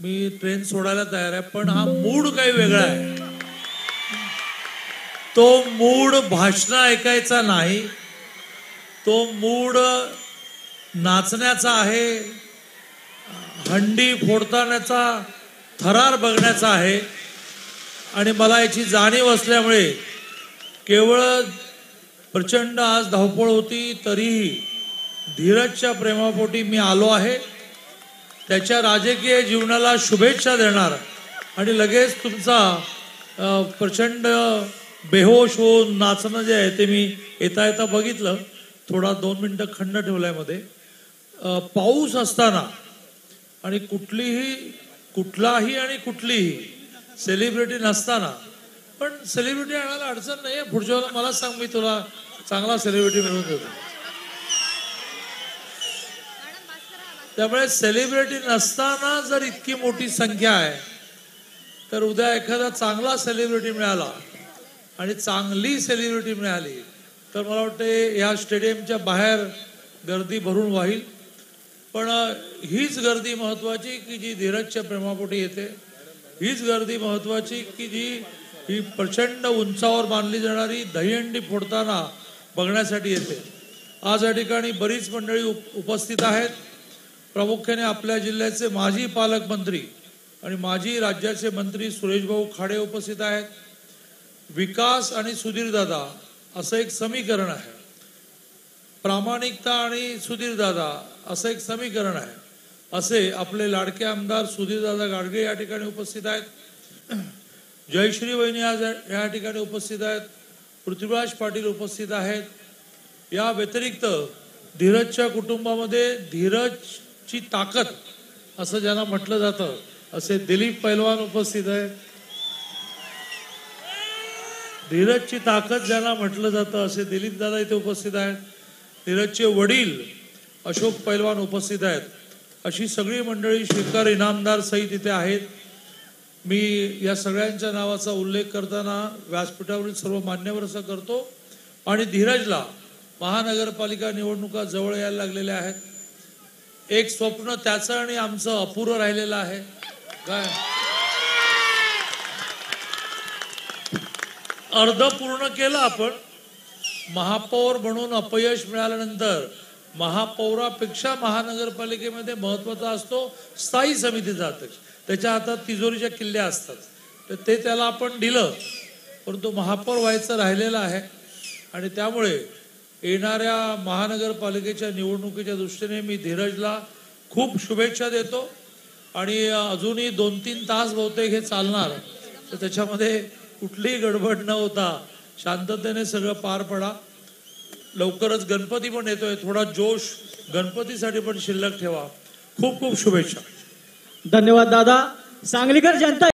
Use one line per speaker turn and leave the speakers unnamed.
मी train सोडायला तयार आहे, पण हा मूड काही वेगळा आहे. तो मूड भाषण ऐकायचा नाही, तो मूड नाचण्याचा आहे, हंडी फोडतानाचा थरार बघण्याचा आहे. आणि मला याची जाणीव असल्यामुळे केवळ प्रचंड आज धावपळ होती तरीही धीरजच्या प्रेमापोटी मी आलो आहे. त्याच्या राजकीय जीवनाला शुभेच्छा देणार आणि लगेच तुमचा प्रचंड बेहोश होऊन नाचणं जे आहे ते मी येता येता बघितलं. थोडा 2 मिनिटं खंड ठेवलाय मध्ये. पाऊस असताना आणि कुठलीही सेलिब्रिटी नसताना, पण सेलिब्रिटी आणायला अडचण नाही. पुढच्या वेळेला मला सांग, मी तुला चांगला सेलिब्रिटी मिळवून देतो. त्यामुळे सेलिब्रिटी नसताना जर इतकी मोठी संख्या आहे तर उद्या एखादा चांगला सेलिब्रिटी मिळाला आणि चांगली सेलिब्रिटी मिळाली तर मला वाटते या स्टेडियमच्या बाहेर गर्दी भरून वाहील. पण हीच गर्दी महत्वाची की जी धीरजच्या प्रेमापोटी येते. हीच गर्दी महत्वाची की जी ही प्रचंड उंचावर बांधली जाणारी दहीहंडी फोडताना बघण्यासाठी येते. आज या ठिकाणी बरीच मंडळी उपस्थित आहेत. प्रामुख्याने आपल्या जिल्ह्याचे माजी पालकमंत्री आणि माजी राज्याचे मंत्री सुरेशभाऊ खाडे उपस्थित आहेत. विकास आणि सुधीरदादा असं एक समीकरण आहे. प्रामाणिकता आणि सुधीरदादा असं एक समीकरण आहे. असे आपले लाडके आमदार सुधीरदादा गाडगे या ठिकाणी उपस्थित आहेत. जयश्री वहिनी आज या ठिकाणी उपस्थित आहेत. पृथ्वीराज पाटील उपस्थित आहेत. या व्यतिरिक्त धीरजच्या कुटुंबामध्ये धीरजची ताकद असं ज्यांना म्हटलं जातं असे दिलीप पैलवान उपस्थित आहेत. धीरजची ताकद ज्यांना म्हटलं जातं असे दिलीप दादा इथे उपस्थित आहेत. धीरजचे वडील अशोक पैलवान उपस्थित आहेत. अशी सगळी मंडळी श्रीकार इनामदार सहित इथे आहेत. मी या सगळ्यांच्या नावाचा उल्लेख करताना व्यासपीठावरील सर्व मान्यवर असं करतो. आणि धीरजला महानगरपालिका निवडणुका जवळ यायला लागलेल्या आहेत. एक स्वप्न त्याचं आणि आमचं अपुरं राहिलेलं आहे. काय अर्ध पूर्ण केलं आपण. महापौर म्हणून अपयश मिळाल्यानंतर महापौरापेक्षा महानगरपालिकेमध्ये महत्वाचा असतो स्थायी समितीचा अध्यक्ष. त्याच्या हातात तिजोरीच्या किल्ल्या असतात, तर ते त्याला आपण दिलं. परंतु महापौर व्हायचं राहिलेलं आहे. आणि त्यामुळे येणाऱ्या महानगरपालिकेच्या निवडणुकीच्या दृष्टीने मी धीरजला खूप शुभेच्छा देतो. आणि अजूनही 2-3 तास बहुतेक हे चालणार, तर त्याच्यामध्ये कुठलीही गडबड न होता शांततेने सगळं पार पडा. लवकरच गणपती पण येतोय, थोडा जोश गणपतीसाठी पण शिल्लक ठेवा. खूप खूप शुभेच्छा.
धन्यवाद दादा. सांगलीकर जनता